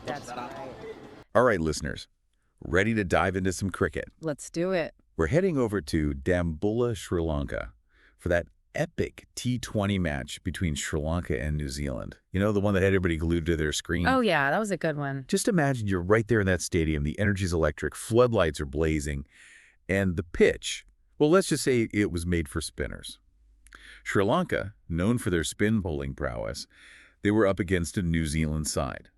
That's right. All right, listeners, ready to dive into some cricket? Let's do it. We're heading over to Dambulla, Sri Lanka for that epic T20 match between Sri Lanka and New Zealand. You know, the one that had everybody glued to their screen? Oh, yeah, that was a good one. Just imagine you're right there in that stadium. The energy's electric, floodlights are blazing, and the pitch, well, let's just say it was made for spinners. Sri Lanka, known for their spin bowling prowess, they were up against a New Zealand side.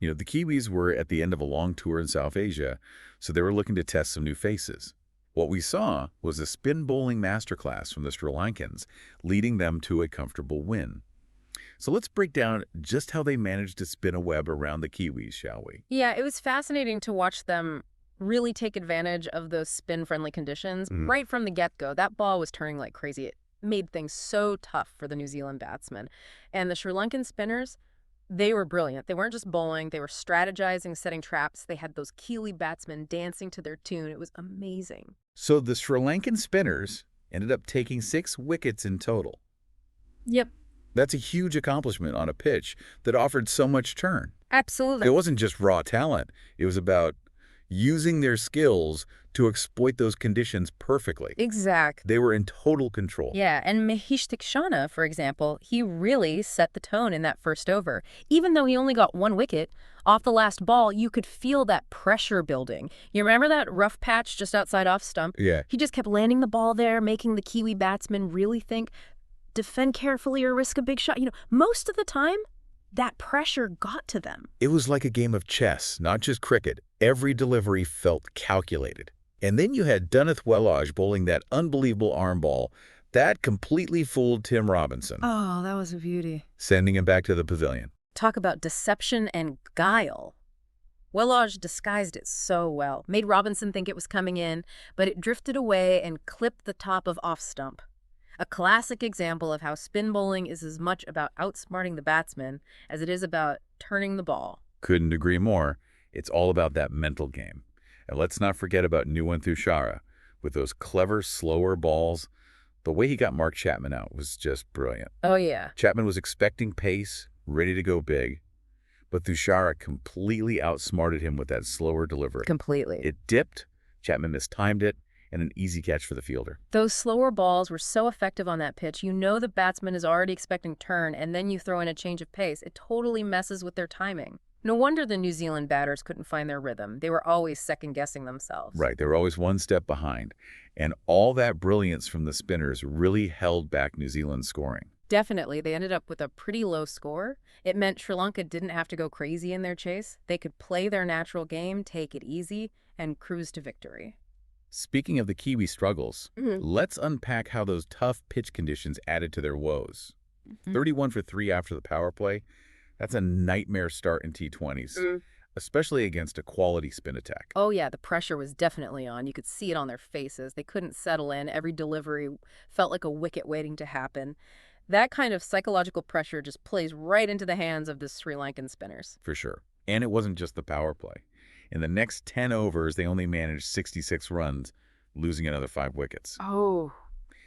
You know, the Kiwis were at the end of a long tour in South Asia, so they were looking to test some new faces. What we saw was a spin bowling masterclass from the Sri Lankans, leading them to a comfortable win. So let's break down just how they managed to spin a web around the Kiwis, shall we? Yeah, it was fascinating to watch them really take advantage of those spin-friendly conditions. Right from the get-go, that ball was turning like crazy. It made things so tough for the New Zealand batsmen. And the Sri Lankan spinners, they were brilliant. They weren't just bowling. They were strategizing, setting traps. They had those Kiwi batsmen dancing to their tune. It was amazing. So the Sri Lankan spinners ended up taking 6 wickets in total. Yep. That's a huge accomplishment on a pitch that offered so much turn. Absolutely. It wasn't just raw talent. It was about using their skills to exploit those conditions perfectly. Exactly. They were in total control. Yeah, and Mahesh Theekshana, for example, he really set the tone in that first over. Even though he only got 1 wicket, off the last ball, you could feel that pressure building. You remember that rough patch just outside off stump? Yeah. He just kept landing the ball there, making the Kiwi batsmen really think, defend carefully or risk a big shot. You know, most of the time, that pressure got to them. It was like a game of chess, not just cricket. Every delivery felt calculated. And then you had Dunith Wellalage bowling that unbelievable arm ball. That completely fooled Tim Robinson, Oh, that was a beauty. sending him back to the pavilion. Talk about deception and guile. Wellalage disguised it so well, made Robinson think it was coming in, but it drifted away and clipped the top of off stump. A classic example of how spin bowling is as much about outsmarting the batsman as it is about turning the ball. Couldn't agree more. It's all about that mental game. And let's not forget about Dunith Wellalage with those clever, slower balls. The way he got Mark Chapman out was just brilliant. Oh, yeah. Chapman was expecting pace, ready to go big, but Thushara completely outsmarted him with that slower delivery. Completely. It dipped, Chapman mistimed it, and an easy catch for the fielder. Those slower balls were so effective on that pitch. You know the batsman is already expecting turn, and then you throw in a change of pace. It totally messes with their timing. No wonder the New Zealand batters couldn't find their rhythm. They were always second-guessing themselves. Right, they were always one step behind. And all that brilliance from the spinners really held back New Zealand's scoring. Definitely. They ended up with a pretty low score. It meant Sri Lanka didn't have to go crazy in their chase. They could play their natural game, take it easy, and cruise to victory. Speaking of the Kiwi struggles, let's unpack how those tough pitch conditions added to their woes. 31 for 3 after the power play, that's a nightmare start in T20s, especially against a quality spin attack. Oh, yeah, the pressure was definitely on. You could see it on their faces. They couldn't settle in. Every delivery felt like a wicket waiting to happen. That kind of psychological pressure just plays right into the hands of the Sri Lankan spinners. For sure. And it wasn't just the power play. In the next 10 overs, they only managed 66 runs, losing another 5 wickets. Oh.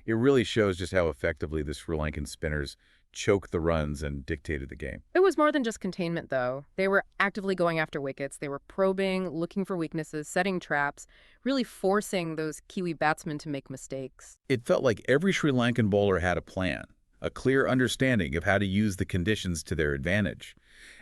It really shows just how effectively the Sri Lankan spinners choked the runs and dictated the game. It was more than just containment, though. They were actively going after wickets. They were probing, looking for weaknesses, setting traps, really forcing those Kiwi batsmen to make mistakes. It felt like every Sri Lankan bowler had a plan, a clear understanding of how to use the conditions to their advantage,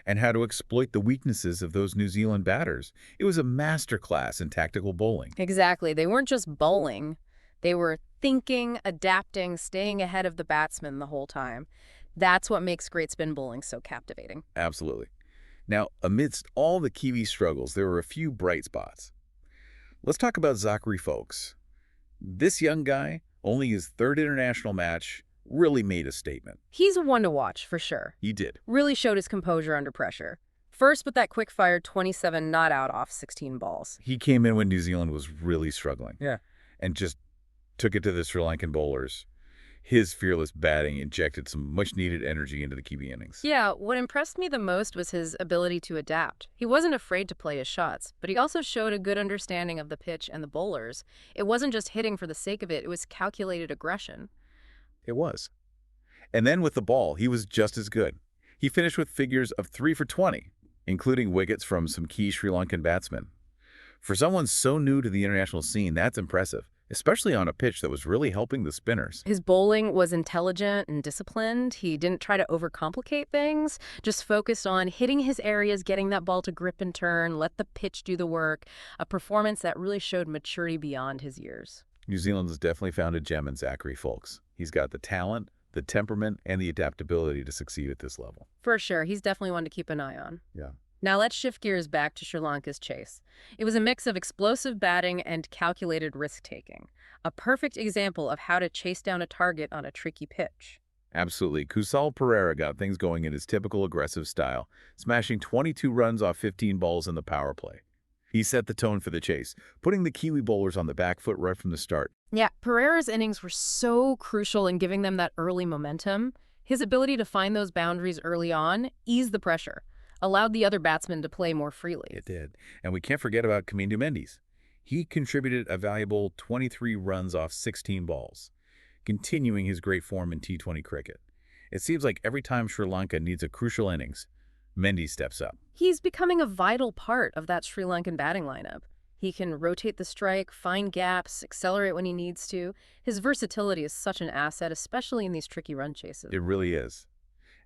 and how to exploit the weaknesses of those New Zealand batters. It was a masterclass in tactical bowling. Exactly. They weren't just bowling. They were thinking, adapting, staying ahead of the batsman the whole time. That's what makes great spin bowling so captivating. Absolutely. Now, amidst all the Kiwi struggles, there were a few bright spots. Let's talk about Zakary Foulkes. This young guy, only his 3rd international match, really made a statement. He's one to watch, for sure. He did. Really showed his composure under pressure. First with that quick-fire 27 not out off 16 balls. He came in when New Zealand was really struggling. Yeah. And just took it to the Sri Lankan bowlers. His fearless batting injected some much-needed energy into the Kiwi innings. Yeah, what impressed me the most was his ability to adapt. He wasn't afraid to play his shots, but he also showed a good understanding of the pitch and the bowlers. It wasn't just hitting for the sake of it, it was calculated aggression. It was. And then with the ball, he was just as good. He finished with figures of 3 for 20. including wickets from some key Sri Lankan batsmen. For someone so new to the international scene, that's impressive, especially on a pitch that was really helping the spinners. His bowling was intelligent and disciplined. He didn't try to overcomplicate things, just focused on hitting his areas, getting that ball to grip and turn, let the pitch do the work, a performance that really showed maturity beyond his years. New Zealand has definitely found a gem in Zakary Foulkes. He's got the talent, the temperament, and the adaptability to succeed at this level. For sure, he's definitely one to keep an eye on. Yeah. Now let's shift gears back to Sri Lanka's chase. It was a mix of explosive batting and calculated risk-taking, a perfect example of how to chase down a target on a tricky pitch. Absolutely. Kusal Perera got things going in his typical aggressive style, smashing 22 runs off 15 balls in the power play. He set the tone for the chase, putting the Kiwi bowlers on the back foot right from the start. Yeah, Pereira's innings were so crucial in giving them that early momentum. His ability to find those boundaries early on eased the pressure, allowed the other batsmen to play more freely. It did. And we can't forget about Kamindu Mendes. He contributed a valuable 23 runs off 16 balls, continuing his great form in T20 cricket. It seems like every time Sri Lanka needs a crucial innings, Mendes steps up. He's becoming a vital part of that Sri Lankan batting lineup. He can rotate the strike, find gaps, accelerate when he needs to. His versatility is such an asset, especially in these tricky run chases. It really is.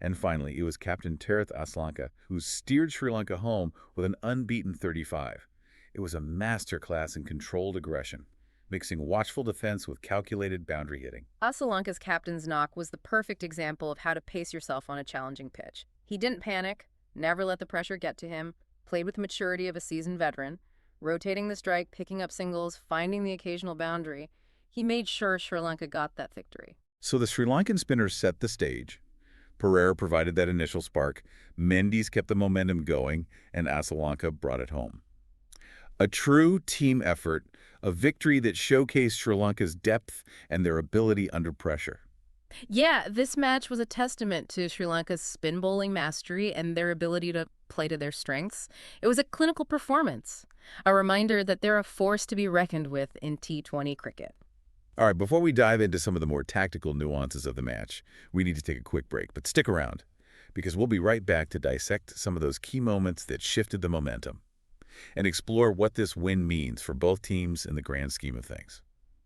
And finally, it was Captain Charith Asalanka who steered Sri Lanka home with an unbeaten 35. It was a masterclass in controlled aggression, mixing watchful defense with calculated boundary hitting. Asalanka's captain's knock was the perfect example of how to pace yourself on a challenging pitch. He didn't panic, never let the pressure get to him, played with the maturity of a seasoned veteran, rotating the strike, picking up singles, finding the occasional boundary. He made sure Sri Lanka got that victory. So the Sri Lankan spinners set the stage. Pereira provided that initial spark, Mendes kept the momentum going, and Asalanka brought it home. A true team effort, a victory that showcased Sri Lanka's depth and their ability under pressure. Yeah, this match was a testament to Sri Lanka's spin bowling mastery and their ability to play to their strengths. It was a clinical performance, a reminder that they're a force to be reckoned with in T20 cricket. All right, before we dive into some of the more tactical nuances of the match, we need to take a quick break, but stick around, because we'll be right back to dissect some of those key moments that shifted the momentum and explore what this win means for both teams in the grand scheme of things.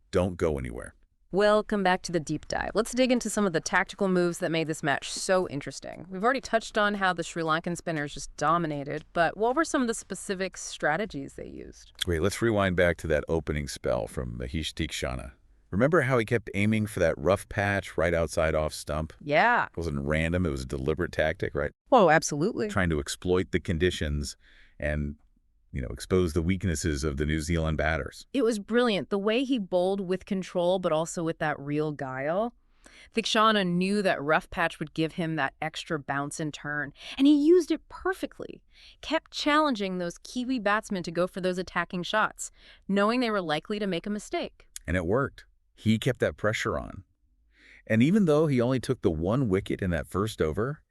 Don't go anywhere. Welcome back to the deep dive. Let's dig into some of the tactical moves that made this match so interesting. We've already touched on how the Sri Lankan spinners just dominated, but what were some of the specific strategies they used? Great, let's rewind back to that opening spell from Mahesh Theekshana. Remember how he kept aiming for that rough patch right outside off stump? Yeah. It wasn't random, it was a deliberate tactic, right? Oh, absolutely. Trying to exploit the conditions and expose the weaknesses of the New Zealand batters. It was brilliant. The way he bowled with control, but also with that real guile. Theekshana knew that rough patch would give him that extra bounce and turn, and he used it perfectly. Kept challenging those Kiwi batsmen to go for those attacking shots, knowing they were likely to make a mistake. And it worked. He kept that pressure on. And even though he only took the one wicket in that first over,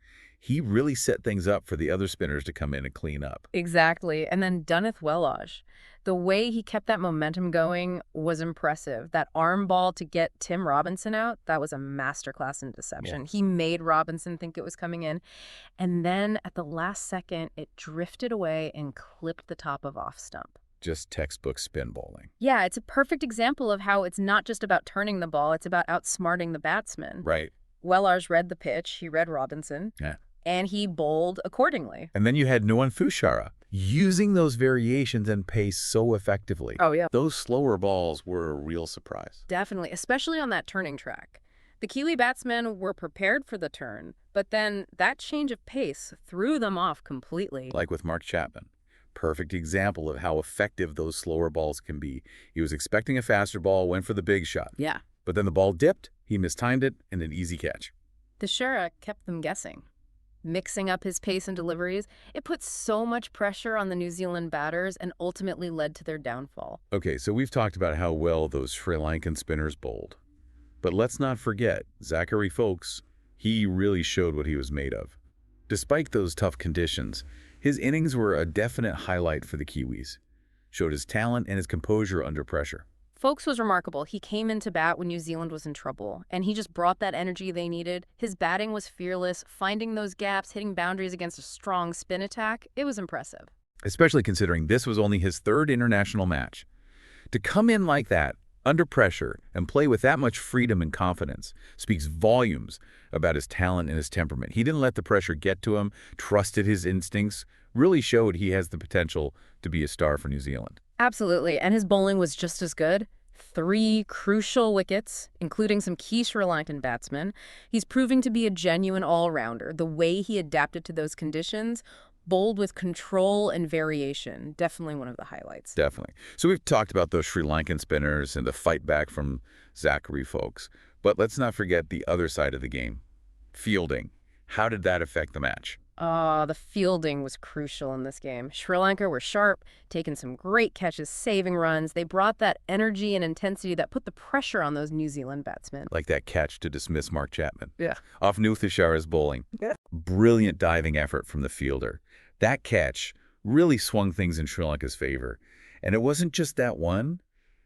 he really set things up for the other spinners to come in and clean up. Exactly. And then Dunith Wellalage. The way he kept that momentum going was impressive. That arm ball to get Tim Robinson out, that was a masterclass in deception. Yeah. He made Robinson think it was coming in. And then at the last second, it drifted away and clipped the top of off stump. Just textbook spin bowling. Yeah, it's a perfect example of how it's not just about turning the ball, it's about outsmarting the batsman. Right. Wellalage read the pitch, he read Robinson. Yeah. And he bowled accordingly. And then you had Nuwan Fushara using those variations and pace so effectively. Oh, yeah. Those slower balls were a real surprise. Definitely, especially on that turning track. The Kiwi batsmen were prepared for the turn, but then that change of pace threw them off completely. Like with Mark Chapman. Perfect example of how effective those slower balls can be. He was expecting a faster ball, went for the big shot. Yeah. But then the ball dipped, he mistimed it, and an easy catch. Teixeira kept them guessing. Mixing up his pace and deliveries, it put so much pressure on the New Zealand batters and ultimately led to their downfall. Okay, so we've talked about how well those Sri Lankan spinners bowled. But let's not forget, Zakary Foulkes, he really showed what he was made of. Despite those tough conditions, his innings were a definite highlight for the Kiwis. Showed his talent and his composure under pressure. Foulkes was remarkable. He came into bat when New Zealand was in trouble, and he just brought that energy they needed. His batting was fearless, finding those gaps, hitting boundaries against a strong spin attack. It was impressive. Especially considering this was only his third international match. To come in like that, under pressure, and play with that much freedom and confidence speaks volumes about his talent and his temperament. He didn't let the pressure get to him, trusted his instincts, really showed he has the potential to be a star for New Zealand. Absolutely, and his bowling was just as good. 3 crucial wickets, including some key Sri Lankan batsmen. He's proving to be a genuine all-rounder. The way he adapted to those conditions, bowled with control and variation, definitely one of the highlights. Definitely. So we've talked about those Sri Lankan spinners and the fight back from Zakary Foulkes. But let's not forget the other side of the game, fielding. How did that affect the match? The fielding was crucial in this game. Sri Lanka were sharp, taking some great catches, saving runs. They brought that energy and intensity that put the pressure on those New Zealand batsmen. Like that catch to dismiss Mark Chapman. Yeah. Off Nuthishara's bowling. Yeah. Brilliant diving effort from the fielder. That catch really swung things in Sri Lanka's favor. And it wasn't just that one.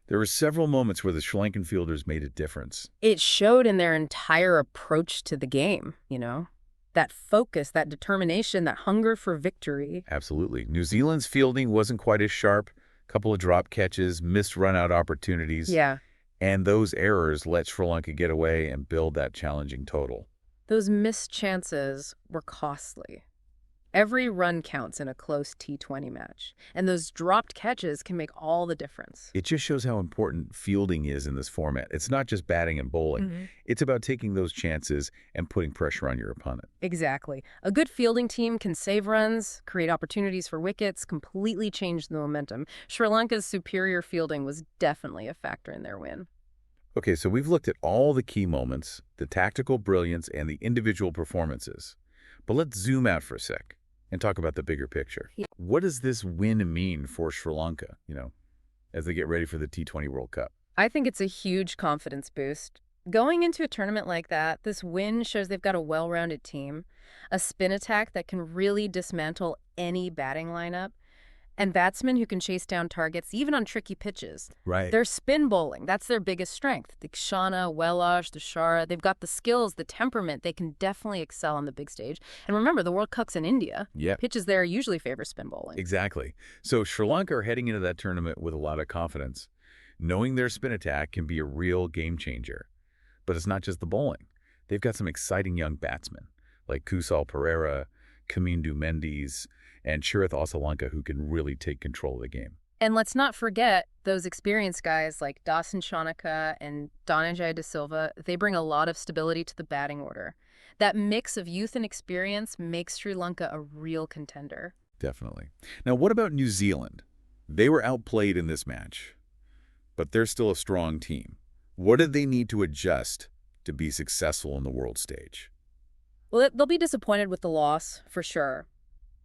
There were several moments where the Sri Lankan fielders made a difference. It showed in their entire approach to the game, you know? That focus, that determination, that hunger for victory. Absolutely. New Zealand's fielding wasn't quite as sharp. A couple of drop catches, missed run-out opportunities. Yeah. And those errors let Sri Lanka get away and build that challenging total. Those missed chances were costly. Every run counts in a close T20 match, and those dropped catches can make all the difference. It just shows how important fielding is in this format. It's not just batting and bowling. It's about taking those chances and putting pressure on your opponent. Exactly. A good fielding team can save runs, create opportunities for wickets, completely change the momentum. Sri Lanka's superior fielding was definitely a factor in their win. Okay, so we've looked at all the key moments, the tactical brilliance, and the individual performances. But let's zoom out for a sec and talk about the bigger picture. Yeah. What does this win mean for Sri Lanka, as they get ready for the T20 World Cup? I think it's a huge confidence boost. Going into a tournament like that, this win shows they've got a well-rounded team, a spin attack that can really dismantle any batting lineup, and batsmen who can chase down targets even on tricky pitches. Right. They're spin bowling. That's their biggest strength. The Wellalage, the Charith, they've got the skills, the temperament. They can definitely excel on the big stage. And remember, the World Cup's in India. Yeah. Pitches there usually favor spin bowling. Exactly. So Sri Lanka are heading into that tournament with a lot of confidence, knowing their spin attack can be a real game changer. But it's not just the bowling. They've got some exciting young batsmen like Kusal Perera, Kamindu Mendes, and Charith Asalanka who can really take control of the game. And let's not forget those experienced guys like Dasan Chanaka and Dhananjay De Silva. They bring a lot of stability to the batting order. That mix of youth and experience makes Sri Lanka a real contender. Definitely. Now, what about New Zealand? They were outplayed in this match, but they're still a strong team. What did they need to adjust to be successful on the world stage? Well, they'll be disappointed with the loss, for sure.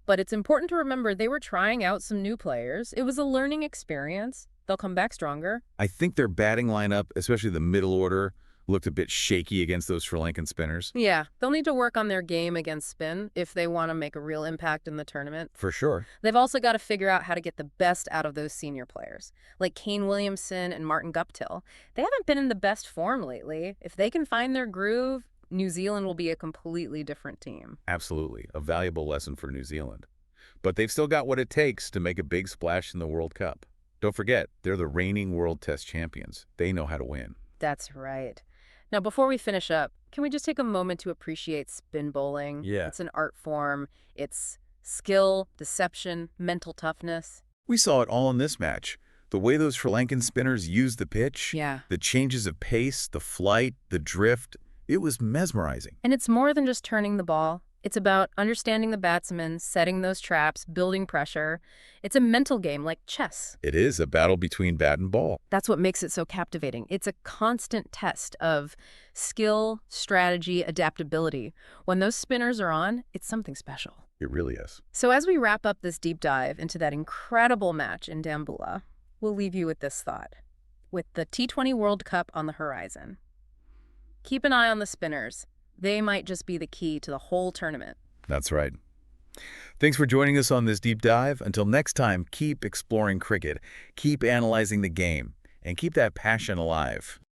But it's important to remember they were trying out some new players. It was a learning experience. They'll come back stronger. I think their batting lineup, especially the middle order, looked a bit shaky against those Sri Lankan spinners. Yeah, they'll need to work on their game against spin if they want to make a real impact in the tournament. For sure. They've also got to figure out how to get the best out of those senior players, like Kane Williamson and Martin Guptill. They haven't been in the best form lately. If they can find their groove, New Zealand will be a completely different team. Absolutely. A valuable lesson for New Zealand. But they've still got what it takes to make a big splash in the World Cup. Don't forget, they're the reigning World Test champions. They know how to win. That's right. Now, before we finish up, can we just take a moment to appreciate spin bowling? Yeah. It's an art form. It's skill, deception, mental toughness. We saw it all in this match. The way those Sri Lankan spinners used the pitch, Yeah. the changes of pace, the flight, the drift, it was mesmerizing. And it's more than just turning the ball. It's about understanding the batsman, setting those traps, building pressure. It's a mental game like chess. It is a battle between bat and ball. That's what makes it so captivating. It's a constant test of skill, strategy, adaptability. When those spinners are on, it's something special. It really is. So as we wrap up this deep dive into that incredible match in Dambulla, we'll leave you with this thought. With the T20 World Cup on the horizon, keep an eye on the spinners. They might just be the key to the whole tournament. That's right. Thanks for joining us on this deep dive. Until next time, keep exploring cricket, keep analyzing the game, and keep that passion alive.